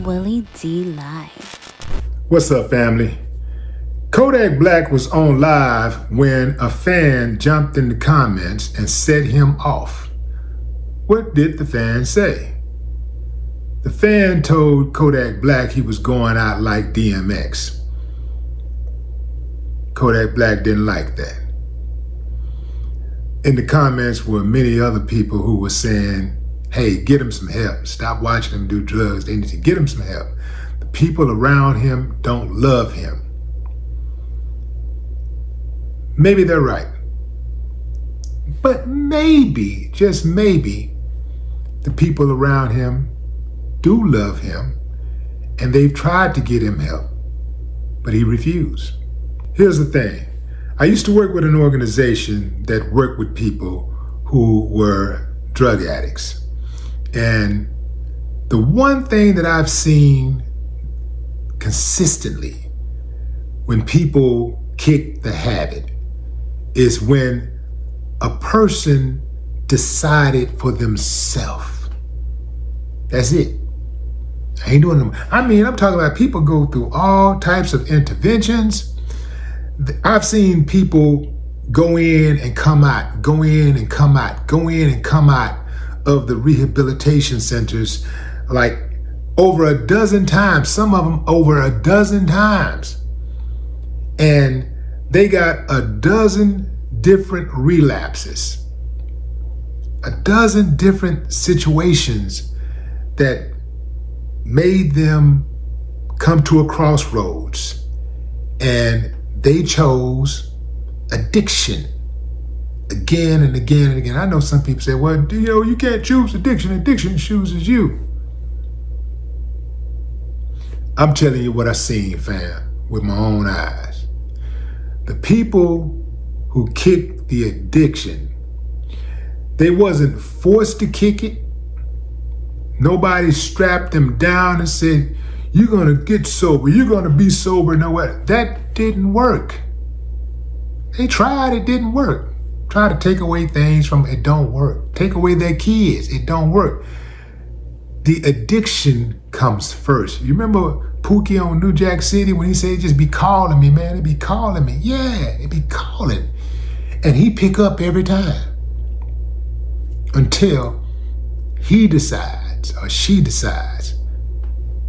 Willie D Live. What's up, family? Kodak Black was on live when a fan jumped in the comments and set him off. What did the fan say? The fan told Kodak Black he was going out like DMX. Kodak Black didn't like that. In the comments were many other people who were saying, hey, get him some help. Stop watching him do drugs. They need to get him some help. The people around him don't love him. Maybe they're right. But maybe, just maybe, the people around him do love him, and they've tried to get him help, but he refused. Here's the thing. I used to work with an organization that worked with people who were drug addicts. And the one thing that I've seen consistently when people kick the habit is when a person decided for themselves. That's it. I ain't doing them. I'm talking about people go through all types of interventions. I've seen people go in and come out, go in and come out, go in and come out of the rehabilitation centers like over a dozen times, some of them over a dozen times. And they got a dozen different relapses, a dozen different situations that made them come to a crossroads, and they chose addiction again and again and again. I know some people say, well, you can't choose addiction. Addiction chooses you. I'm telling you what I seen, fam, with my own eyes. The people who kicked the addiction, they wasn't forced to kick it. Nobody strapped them down and said, you're gonna get sober, you're gonna be sober. No what? That didn't work. They tried, it didn't work. Try to take away things from it, don't work. Take away their kids, it don't work. The addiction comes first. You remember Pookie on New Jack City when he said, just be calling me, man, they be calling me. Yeah, they be calling. And he pick up every time until he decides or she decides.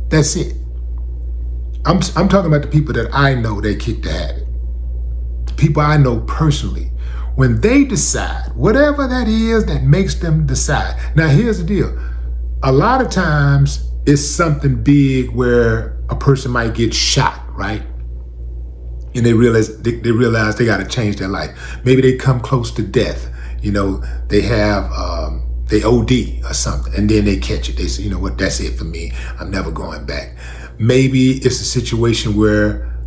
That's it. I'm talking about the people that I know they kick the habit. The people I know personally. When they decide, whatever that is that makes them decide. Now here's the deal. A lot of times it's something big where a person might get shot, right? And they realize they got to change their life. Maybe they come close to death. They have, they OD or something, and then they catch it. They say, you know what, that's it for me. I'm never going back. Maybe it's a situation where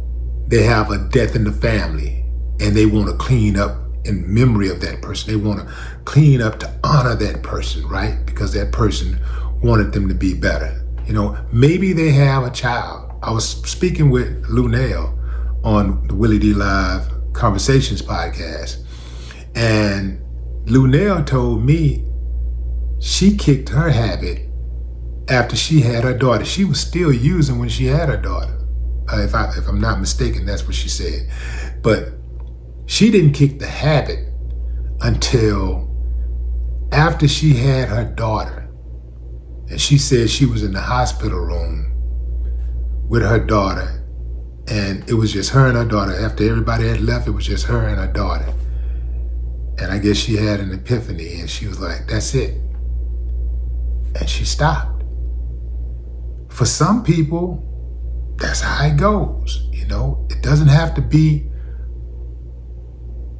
they have a death in the family and they want to clean up in memory of that person. They want to clean up to honor that person, right? Because that person wanted them to be better. Maybe they have a child. I was speaking with Lunell on the Willie D Live Conversations podcast, and Lunell told me she kicked her habit after she had her daughter. She was still using when she had her daughter. If I'm not mistaken, that's what she said. But she didn't kick the habit until after she had her daughter. And she said she was in the hospital room with her daughter. And it was just her and her daughter. After everybody had left, it was just her and her daughter. And I guess she had an epiphany and she was like, that's it. And she stopped. For some people, that's how it goes. It doesn't have to be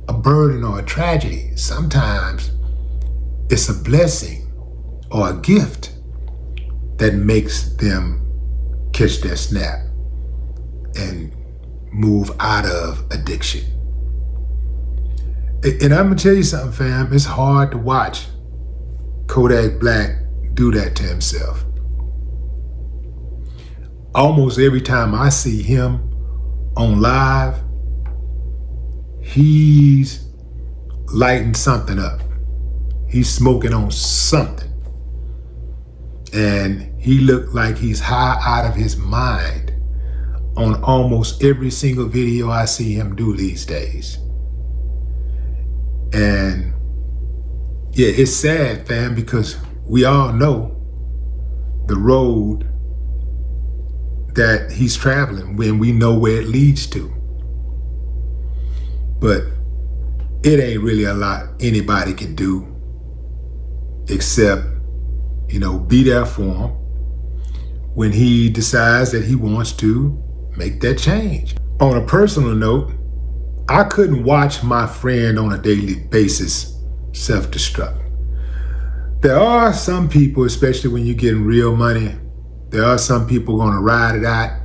a burden or a tragedy. Sometimes it's a blessing or a gift that makes them catch their snap and move out of addiction. And I'm gonna tell you something, fam, it's hard to watch Kodak Black do that to himself. Almost every time I see him on live, he's lighting something up. He's smoking on something. And He looked like he's high out of his mind on almost every single video I see him do these days. And yeah, it's sad, fam, because we all know the road that he's traveling when we know where it leads to. But it ain't really a lot anybody can do except, be there for him when he decides that he wants to make that change. On a personal note, I couldn't watch my friend on a daily basis self-destruct. There are some people, especially when you're getting real money, there are some people gonna ride it out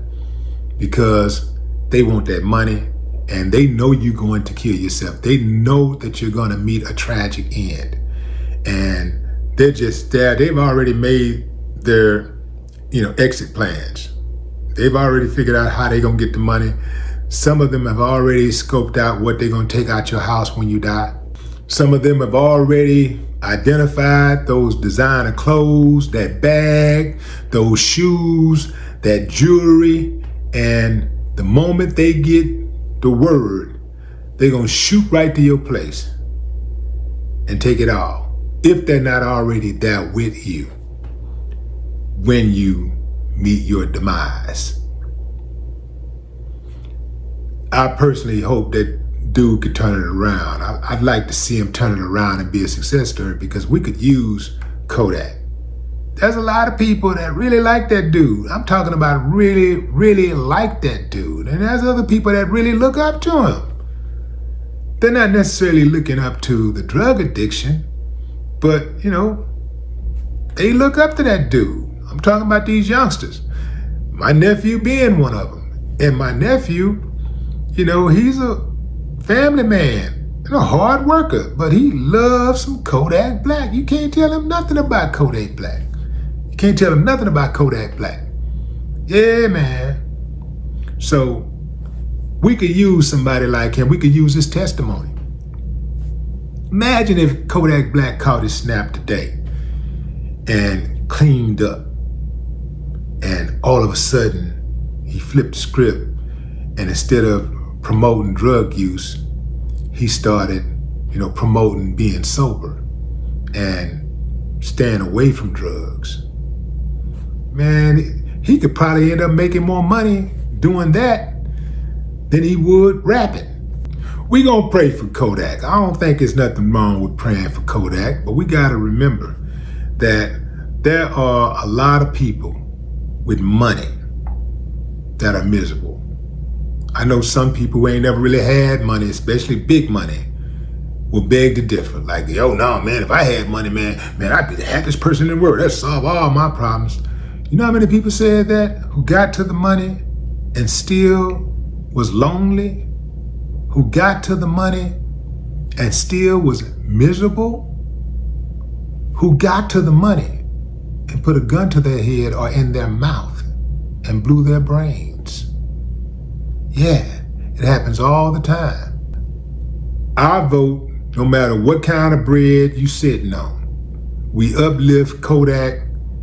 because they want that money and they know you're going to kill yourself. They know that you're gonna meet a tragic end. And they're just there. They've already made their, exit plans. They've already figured out how they're gonna get the money. Some of them have already scoped out what they're gonna take out your house when you die. Some of them have already identified those designer clothes, that bag, those shoes, that jewelry, and the moment they get the word, they're gonna shoot right to your place and take it all, if they're not already there with you when you meet your demise. I personally hope that dude could turn it around. I'd like to see him turn it around and be a success story, because we could use Kodak. There's a lot of people that really like that dude. I'm talking about really, really like that dude. And there's other people that really look up to him. They're not necessarily looking up to the drug addiction, but, they look up to that dude. I'm talking about these youngsters. My nephew being one of them. And my nephew, he's a family man and a hard worker, but he loves some Kodak Black. You can't tell him nothing about Kodak Black. You can't tell him nothing about Kodak Black. Yeah, man. So we could use somebody like him. We could use his testimony. Imagine if Kodak Black caught his snap today and cleaned up, and all of a sudden he flipped the script, and instead of promoting drug use, he started, promoting being sober and staying away from drugs. Man, he could probably end up making more money doing that than he would rapping. We gonna pray for Kodak. I don't think there's nothing wrong with praying for Kodak, but we gotta remember that there are a lot of people with money that are miserable. I know some people who ain't never really had money, especially big money, will beg to differ. Like, yo, no, man, if I had money, man, I'd be the happiest person in the world. That'd solve all my problems. You know how many people said that, who got to the money and still was lonely? Who got to the money and still was miserable? Who got to the money and put a gun to their head or in their mouth and blew their brains? Yeah, it happens all the time. I vote no matter what kind of bread you sitting on. We uplift Kodak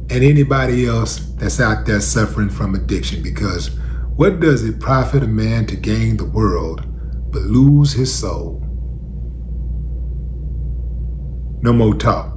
and anybody else that's out there suffering from addiction, because what does it profit a man to gain the world but lose his soul? No more talk.